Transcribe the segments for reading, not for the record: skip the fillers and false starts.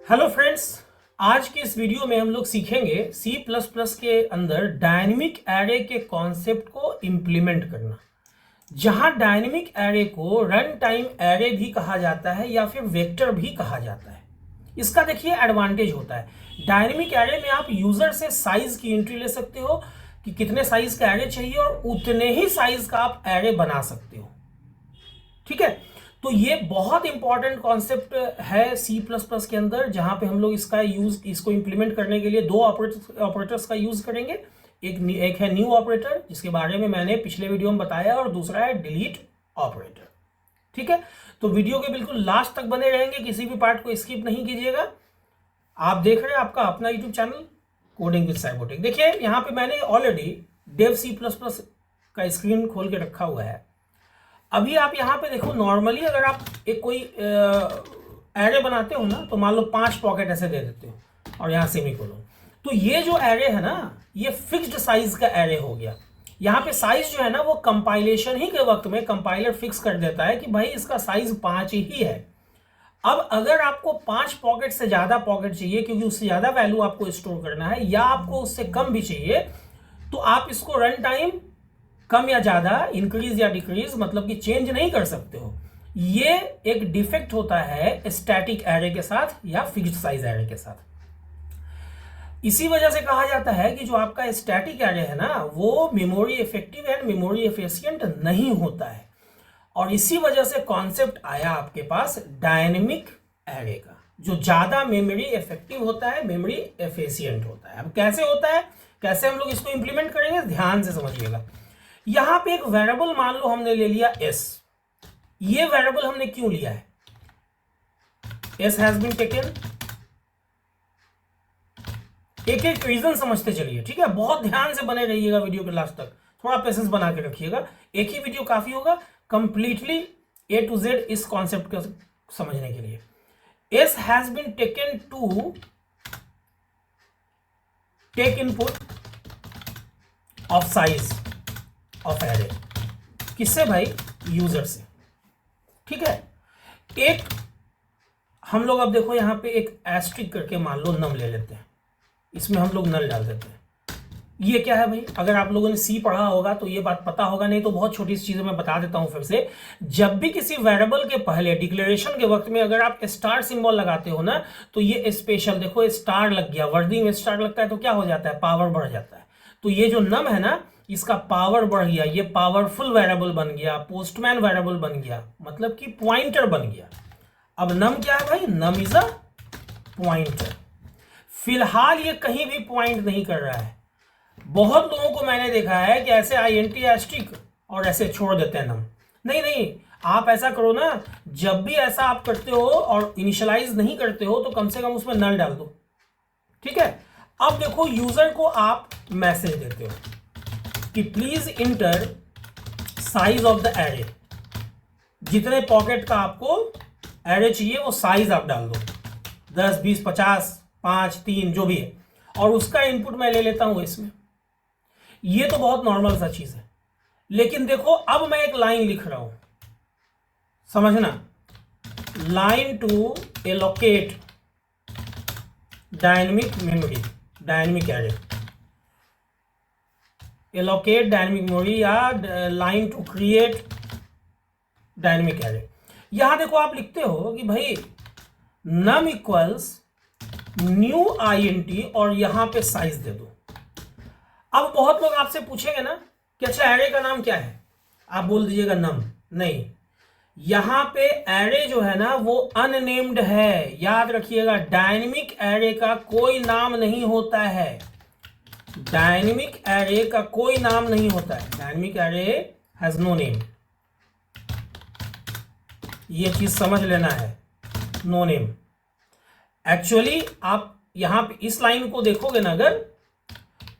Hello friends, आज की इस वीडियो में हम लोग सीखेंगे C++ के अंदर डायनेमिक एरे के कॉन्सेप्ट को इम्प्लीमेंट करना। जहां डायनेमिक एरे को रन टाइम एरे भी कहा जाता है या फिर वेक्टर भी कहा जाता है। इसका देखिए एडवांटेज होता है। डायनेमिक एरे में आप यूजर से साइज की एंट्री ले सकते हो कि कितने साइज का एरे चाहिए और उतने ही साइज का आप एरे बना सकते हो। ठीक है, तो ये बहुत इंपॉर्टेंट कॉन्सेप्ट है C++ के अंदर, जहां पे हम लोग इसको इंप्लीमेंट करने के लिए दो ऑपरेटर्स का यूज करेंगे। एक है न्यू ऑपरेटर, जिसके बारे में मैंने पिछले वीडियो में बताया, और दूसरा है डिलीट ऑपरेटर। ठीक है, तो वीडियो के बिल्कुल लास्ट तक बने रहेंगे, किसी भी पार्ट को स्किप नहीं कीजिएगा। आप देख रहे हैं आपका अपना YouTube channel coding with Cybotech. देखिए यहाँ पे मैंने ऑलरेडी डेव C++ का स्क्रीन खोल के रखा हुआ है। अभी आप यहाँ पे देखो, नॉर्मली अगर आप एक कोई एरे बनाते हो ना, तो मान लो 5 पॉकेट ऐसे दे देते हो और यहाँ सेमीकोलन, तो ये जो एरे है ना, ये फिक्स्ड साइज का एरे हो गया। यहाँ पे साइज जो है ना, वो कंपाइलेशन ही के वक्त में कंपाइलर फिक्स कर देता है कि भाई इसका साइज 5 ही है। अब अगर आपको 5 पॉकेट से ज्यादा पॉकेट चाहिए, क्योंकि उससे ज्यादा वैल्यू आपको स्टोर करना है, या आपको उससे कम भी चाहिए, तो आप इसको रन टाइम कम या ज्यादा, इंक्रीज या डिक्रीज, मतलब कि चेंज नहीं कर सकते हो। ये एक डिफेक्ट होता है स्टैटिक एरे के साथ या फिक्स्ड साइज एरे के साथ। इसी वजह से कहा जाता है कि जो आपका स्टैटिक एरे है ना, वो memory effective and memory efficient नहीं होता है। और इसी वजह से कॉन्सेप्ट आया आपके पास डायनेमिक एरे का, जो ज्यादा मेमोरी इफेक्टिव होता है, मेमोरी एफिशिएंट होता है। अब कैसे होता है, कैसे हम लोग इसको इंप्लीमेंट करेंगे, ध्यान से समझिएगा। यहां पे एक वेरिएबल मान लो हमने ले लिया s। ये वेरिएबल हमने क्यों लिया है? s has been taken. एक एक रीजन समझते चलिए, ठीक है? बहुत ध्यान से बने रहिएगा वीडियो के लास्ट तक, थोड़ा पेशेंस बना के रखिएगा। एक ही वीडियो काफी होगा कंप्लीटली A to Z इस कॉन्सेप्ट को समझने के लिए। s has been taken to take input of size of array. किससे भाई? यूजर से। ठीक है, एक हम लोग अब देखो यहाँ पे एक एस्ट्रिक करके मान लो नम ले लेते हैं, इसमें हम लोग नल डाल देते हैं। ये क्या है भाई? अगर आप लोगों ने सी पढ़ा होगा तो ये बात पता होगा, नहीं तो बहुत छोटी सी चीजें मैं बता देता हूं फिर से। जब भी किसी वेरिएबल के पहले डिक्लेरेशन के वक्त में अगर आप स्टार सिंबल लगाते हो ना, तो ये स्पेशल देखो, स्टार लग गया, वर्डिंग में स्टार लगता है तो क्या हो जाता है? पावर बढ़ जाता है। तो ये जो नम है ना, इसका पावर बढ़ गया, ये पावरफुल वेरिएबल बन गया, पोस्टमैन वेरिएबल बन गया, मतलब कि पॉइंटर बन गया। अब नम क्या है भाई? Num is a pointer. फिलहाल ये कहीं भी पॉइंट नहीं कर रहा है। बहुत लोगों को मैंने देखा है कि ऐसे आईएनटी एस्ट्रिक और ऐसे छोड़ देते हैं नम। नहीं नहीं, आप ऐसा करो ना, जब भी ऐसा आप करते हो और इनिशियलाइज नहीं करते हो, तो कम से कम उसमें नल डाल दो। ठीक है, अब देखो यूजर को आप मैसेज देते हो कि please inter size of the array. जितने पॉकेट का आपको एरे चाहिए वो साइज आप डाल दो, 10, 20, 50, 5, 3 जो भी है, और उसका इनपुट मैं ले लेता हूं इसमें। ये तो बहुत नॉर्मल सा चीज है। लेकिन देखो, अब मैं एक लाइन लिख रहा हूं, समझना। Line to allocate dynamic memory, dynamic array, allocate dynamic memory, या line to create dynamic array. यहां देखो आप लिखते हो कि भाई नम इक्वल्स न्यू आईएनटी और यहां पे साइज दे दो। अब बहुत लोग आपसे पूछेंगे ना कि अच्छा एरे का नाम क्या है, आप बोल दीजिएगा नम। नहीं, यहां पे एरे जो है ना वो अननेम्ड है। याद रखिएगा, डायनेमिक एरे का कोई नाम नहीं होता है। डायनेमिक एरे का कोई नाम नहीं होता है। Dynamic array has no name. ये चीज समझ लेना है, नो नेम। एक्चुअली आप यहां पे इस लाइन को देखोगे ना अगर,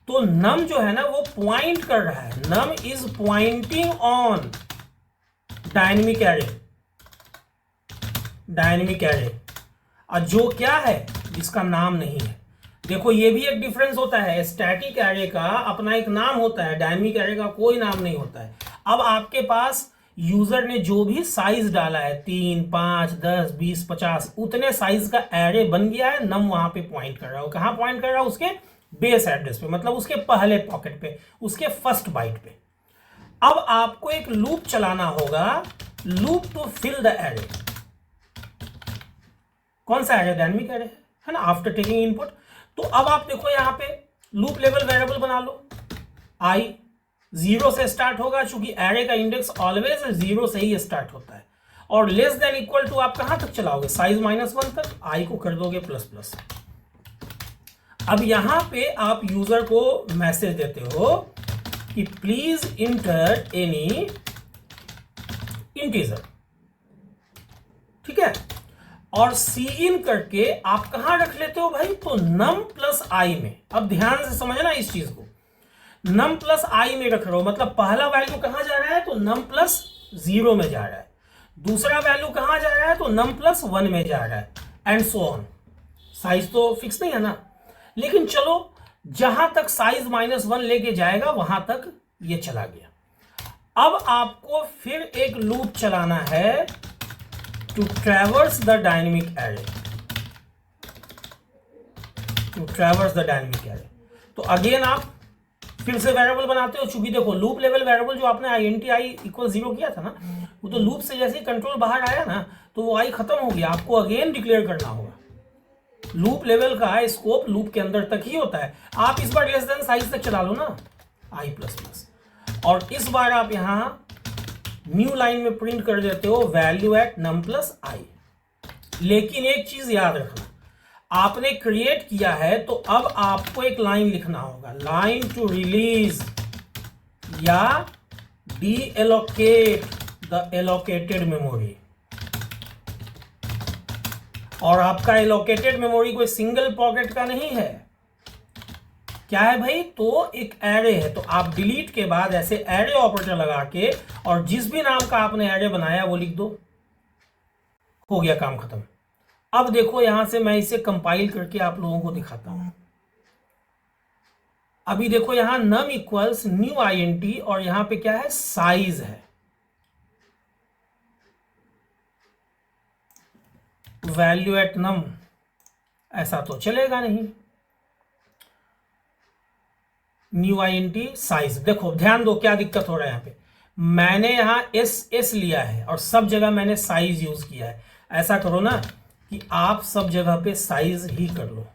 तो नम जो है ना वो पॉइंट कर रहा है। Num is pointing on dynamic array. Dynamic array, और जो क्या है, जिसका नाम नहीं है। देखो ये भी एक डिफरेंस होता है। स्टैटिक एरे का अपना एक नाम होता है, डायनेमिक एरे का कोई नाम नहीं होता है। अब आपके पास यूजर ने जो भी साइज डाला है 3, 5, 10, 20, 50 उतने साइज का एरे बन गया है। नम वहां पे पॉइंट कर रहा है, कहां पॉइंट कर रहा है? उसके बेस एड्रेस पे, मतलब उसके पहले पॉकेट पे, उसके फर्स्ट बाइट पे। अब आपको एक लूप चलाना होगा, loop to fill the array. कौन सा एरे? डायनेमिक एरे है ना, आफ्टर टेकिंग इनपुट। तो अब आप देखो यहां पे लूप लेवल वेरिएबल बना लो, आई 0 से स्टार्ट होगा, चूंकि एरे का इंडेक्स ऑलवेज 0 से ही स्टार्ट होता है। और लेस देन इक्वल टू आप कहां तक चलाओगे? साइज -1 तक, आई को कर दोगे प्लस। अब यहां पे आप यूजर को मैसेज देते हो कि प्लीज इंटर एनी इंटीजर, ठीक है। और सी इन करके आप कहां रख लेते हो भाई? तो नम प्लस आई में। अब ध्यान से समझना इस चीज को, नम प्लस आई में रख रहे हो, मतलब पहला वैल्यू कहां जा रहा है? तो नम प्लस 0 में जा रहा है। दूसरा वैल्यू कहां जा रहा है? तो नम प्लस 1 में जा रहा है, एंड सो ऑन। साइज तो फिक्स नहीं है ना, लेकिन चलो जहां तक साइज -1 लेके जाएगा वहां तक ये चला गया। अब आपको फिर एक लूप चलाना है to traverse the dynamic array, to traverse the dynamic array. तो अगेन आप फिर से वेरिएबल बनाते हो, चूंकि देखो लूप लेवल वेरिएबल जो आपने INT = 0 किया था ना, वो तो लूप से जैसे ही कंट्रोल बाहर आया ना तो वो आई खत्म हो गया। आपको अगेन डिक्लेयर करना होगा। लूप लेवल का स्कोप लूप के अंदर तक ही होता है। आप इस बार लेस देन साइज तक चला लो ना, i++, और इस बार आप यहां न्यू लाइन में प्रिंट कर देते हो वैल्यू एट num प्लस आई। लेकिन एक चीज याद रखना, आपने क्रिएट किया है तो अब आपको एक लाइन लिखना होगा, लाइन टू रिलीज या D allocate the allocated memory. और आपका एलोकेटेड मेमोरी कोई सिंगल पॉकेट का नहीं है, क्या है भाई? तो एक एरे है। तो आप डिलीट के बाद ऐसे एरे ऑपरेटर लगा के और जिस भी नाम का आपने एरे बनाया वो लिख दो, हो गया काम खत्म। अब देखो यहां से मैं इसे कंपाइल करके आप लोगों को दिखाता हूं। अभी देखो यहां num इक्वल्स न्यू INT और यहां पे क्या है? साइज है। वैल्यू एट num, ऐसा तो चलेगा नहीं। न्यू INT साइज, देखो ध्यान दो क्या दिक्कत हो रहा है। यहां पे मैंने यहां एस लिया है और सब जगह मैंने साइज यूज किया है। ऐसा करो ना कि आप सब जगह पे साइज ही कर लो,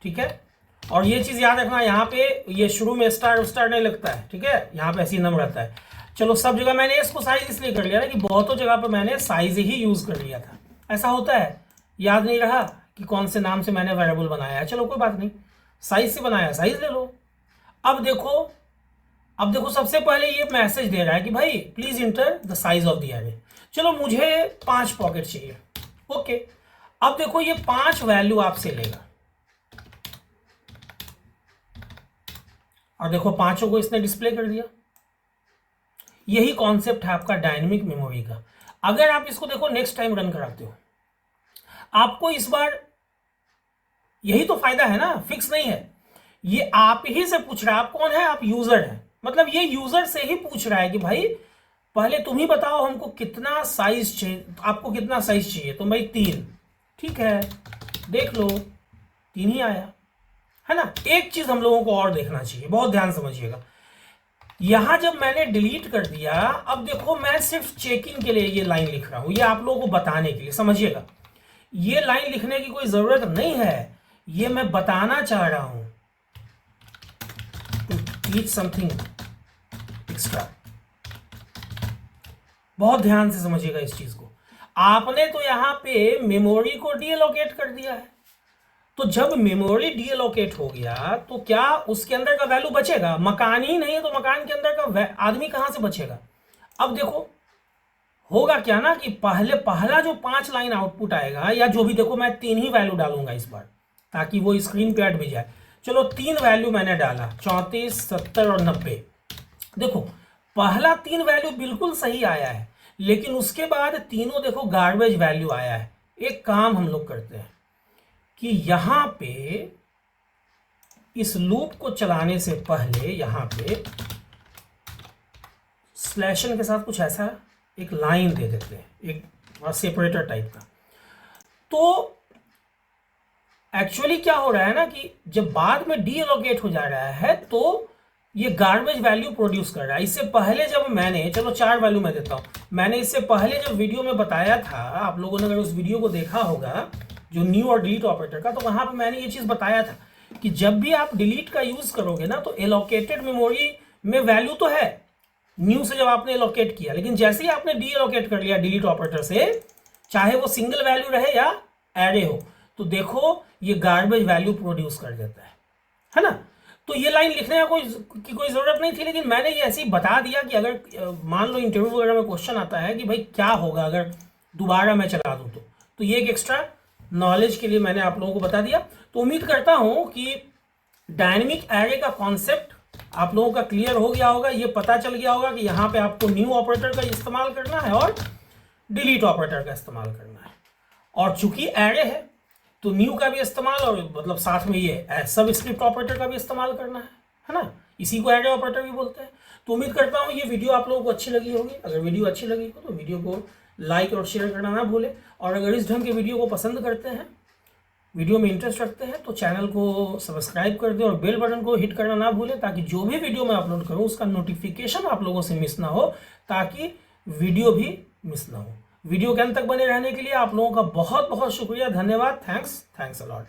ठीक है। और ये चीज याद रखना, यहाँ पे ये शुरू में स्टार नहीं लगता है, ठीक है। यहाँ पे ऐसी नम रहता है। चलो सब जगह मैंने इसको साइज इसलिए कर लिया ना कि बहुतों जगह पर मैंने साइज ही यूज कर लिया था। ऐसा होता है, याद नहीं रहा कि कौन से नाम से मैंने वेरिएबल बनाया है। चलो कोई बात नहीं, साइज से बनाया, साइज ले लो। अब देखो सबसे पहले ये मैसेज दे रहा है कि भाई please enter the size of the array. चलो मुझे 5 पॉकेट चाहिए, ओके। अब देखो ये 5 वैल्यू आपसे लेगा और देखो पांचों को इसने डिस्प्ले कर दिया। यही कॉन्सेप्ट है आपका डायनेमिक मेमोरी का। अगर आप इसको देखो नेक्स्ट टाइम रन कराते हो, आपको इस बार यही तो फायदा है ना, फिक्स नहीं है। ये आप ही से पूछ रहा है। आप कौन है? आप यूजर है। मतलब ये यूजर से ही पूछ रहा है कि भाई पहले तुम ही बताओ हमको कितना साइज चाहिए, आपको कितना साइज चाहिए। तो भाई 3, ठीक है, देख लो 3 ही आया है ना। एक चीज हम लोगों को और देखना चाहिए, बहुत ध्यान समझिएगा। यहां जब मैंने डिलीट कर दिया, अब देखो मैं सिर्फ चेकिंग के लिए ये लाइन लिख रहा हूं, ये आप लोगों को बताने के लिए, समझिएगा। ये लाइन लिखने की कोई जरूरत नहीं है, ये मैं बताना चाह रहा हूं टू टीच समथिंग एक्स्ट्रा। बहुत ध्यान से समझिएगा इस चीज को। आपने तो यहां पे मेमोरी को डीएलोकेट कर दिया है, तो जब मेमोरी डीएलोकेट हो गया तो क्या उसके अंदर का वैल्यू बचेगा? मकान ही नहीं है तो मकान के अंदर का आदमी कहां से बचेगा? अब देखो होगा क्या ना कि पहला जो 5 लाइन आउटपुट आएगा या जो भी, देखो मैं 3 ही वैल्यू डालूंगा इस बार ताकि वो स्क्रीन पे ऐड भी जाए। चलो 3 वैल्यू मैंने डाला, 34, 70 और 90। देखो पहला 3 वैल्यू बिल्कुल सही आया है, लेकिन उसके बाद तीनों देखो गार्बेज वैल्यू आया है। एक काम हम लोग करते हैं कि यहां पे इस लूप को चलाने से पहले यहां पे स्लैशन के साथ कुछ ऐसा एक लाइन दे देते हैं, एक सेपरेटर टाइप का। तो एक्चुअली क्या हो रहा है ना कि जब बाद में डी एलोकेट हो जा रहा है तो ये गार्बेज वैल्यू प्रोड्यूस कर रहा है। इससे पहले जब मैंने, चलो 4 वैल्यू मैं देता हूँ, मैंने इससे पहले जब वीडियो में बताया था, आप लोगों ने अगर उस वीडियो को देखा होगा जो न्यू और डिलीट ऑपरेटर का, तो वहां पर मैंने ये चीज बताया था कि जब भी आप डिलीट का यूज करोगे ना तो एलोकेटेड मेमोरी में वैल्यू तो है न्यू से जब आपने एलोकेट किया, लेकिन जैसे ही आपने डी एलोकेट कर लिया डिलीट ऑपरेटर से, चाहे वो सिंगल वैल्यू रहे या एरे हो, तो देखो ये गार्बेज वैल्यू प्रोड्यूस कर देता है ना। तो ये लाइन लिखने का कोई जरूरत नहीं थी, लेकिन मैंने ये ऐसे ही बता दिया कि अगर मान लो इंटरव्यू वगैरह में क्वेश्चन आता है कि भाई क्या होगा अगर दोबारा मैं चला दूं, तो ये एक एक्स्ट्रा नॉलेज के लिए मैंने आप लोगों को बता दिया। तो उम्मीद करता हूं कि डायनेमिक एरे का कॉन्सेप्ट आप लोगों का क्लियर हो गया होगा, ये पता चल गया होगा कि यहाँ पे आपको न्यू ऑपरेटर का इस्तेमाल करना है और डिलीट ऑपरेटर का इस्तेमाल करना है। और चूंकि एरे है तो न्यू का भी इस्तेमाल और मतलब साथ में ये सब स्क्रिप्ट ऑपरेटर का भी इस्तेमाल करना है ना, इसी को एरे ऑपरेटर भी बोलते हैं। तो उम्मीद करता हूँ ये वीडियो आप लोगों को अच्छी लगी होगी। अगर वीडियो अच्छी लगी हो तो वीडियो को लाइक और शेयर करना ना भूलें, और अगर इस ढंग के वीडियो को पसंद करते हैं, वीडियो में इंटरेस्ट रखते हैं, तो चैनल को सब्सक्राइब कर दें और बेल बटन को हिट करना ना भूलें, ताकि जो भी वीडियो मैं अपलोड करूं उसका नोटिफिकेशन आप लोगों से मिस ना हो, ताकि वीडियो भी मिस ना हो। वीडियो के अंत तक बने रहने के लिए आप लोगों का बहुत बहुत शुक्रिया, धन्यवाद, थैंक्स अ लॉट।